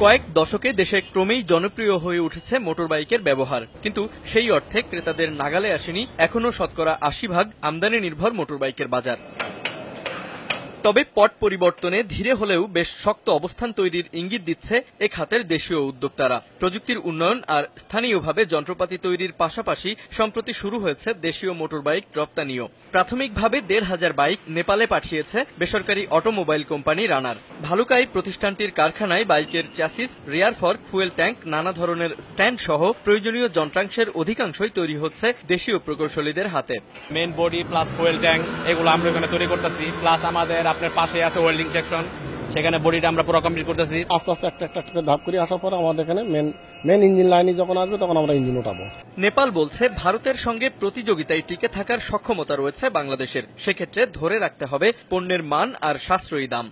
কয়েক দশকে দেশে ক্রমেই জনপ্রিয় হয়ে উঠেছে মোটরবাইকের ব্যবহার, কিন্তু সেই অর্থে ক্রেতাদের নাগালে আসেনি এখনো শতকরা ৮০% আমদানি নির্ভর মোটরবাইকের বাজার। তবে পট পরিবর্তনে ধীরে হলেও বেশ শক্ত অবস্থান তৈরির ইঙ্গিত দিচ্ছে এ খাতের দেশীয় উদ্যোক্তারা। প্রযুক্তির উন্নয়ন আর স্থানীয়ভাবে যন্ত্রপাতি তৈরির পাশাপাশি সম্প্রতি শুরু হয়েছে দেশীয় মোটরবাইক রপ্তানিও। প্রাথমিকভাবে ১৫০০ বাইক নেপালে পাঠিয়েছে বেসরকারি অটোমোবাইল কোম্পানি রানার। ভালুকাই প্রতিষ্ঠানটির কারখানায় বাইকের চ্যাসিস, রিয়ার ফর্ক, ফুয়েল ট্যাঙ্ক, নানা ধরনের স্ট্যান্ড সহ প্রয়োজনীয় যন্ত্রাংশের অধিকাংশই তৈরি হচ্ছে দেশীয় প্রকৌশলীদের হাতে। Main body plus fuel tank এগুলো আমরা এখানে তৈরি করতেছি, প্লাস আমাদের আপনার পাশে আছে ওয়েল্ডিং সেকশন, সেখানে বডিটা আমরা পুরো কমপ্লিট করতেছি। আস্তে আস্তে একটা ধাপ করে আসার পর আমাদের এখানে মেন ইঞ্জিন লাইনে যখন আসবে তখন আমরা ইঞ্জিন উঠাবো। নেপাল বলছে ভারতের সঙ্গে প্রতিযোগিতায় টিকে থাকার সক্ষমতা রয়েছে বাংলাদেশের। সেক্ষেত্রে ধরে রাখতে হবে পণ্যের মান আর সাশ্রয়ী দাম।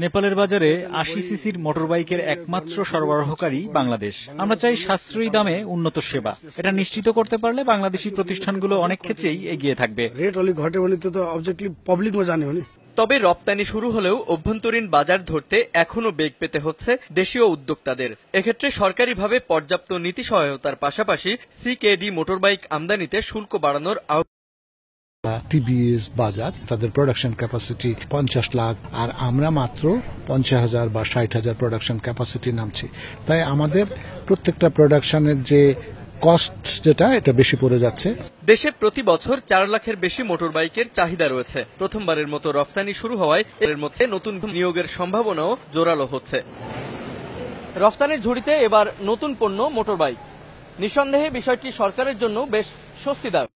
নেপালের বাজারে ৮০ সিসির মোটরবাইকের একমাত্র সরবরাহকারী বাংলাদেশ। আমরা চাই সাশ্রয়ী দামে উন্নত সেবা। এটা নিশ্চিত করতে পারলে বাংলাদেশি প্রতিষ্ঠানগুলো অনেক ক্ষেত্রেই এগিয়ে থাকবে। তবে রপ্তানি শুরু হলেও অভ্যন্তরীণ বাজার ধরতে এখনো বেগ পেতে হচ্ছে দেশীয় উদ্যোক্তাদের। এক্ষেত্রে সরকারিভাবে পর্যাপ্ত নীতি সহায়তার পাশাপাশি সিকেডি মোটরবাইক আমদানিতে শুল্ক বাড়ানোর টিভিএস, বাজাজ তাদের প্রোডাকশন ক্যাপাসিটি ৫০ লাখ, আর আমরা মাত্র ৫০,০০০ বা ৬০,০০০ প্রোডাকশন ক্যাপাসিটি নামছি। তাই আমাদের প্রত্যেকটা প্রোডাকশনের যে কস্ট যেটা এটা বেশি পড়ে যাচ্ছে। দেশে প্রতি বছর ৪ লাখের বেশি মোটরবাইকের চাহিদা রয়েছে। প্রথমবারের মতো রফতানি শুরু হওয়ায় এর মধ্যে নতুন নিয়োগের সম্ভাবনাও জোরালো হচ্ছে। রফতানির ঝুড়িতে এবার নতুন পণ্য মোটরবাইক। নিঃসন্দেহে বিষয়টি সরকারের জন্য বেশ স্বস্তিদায়ক।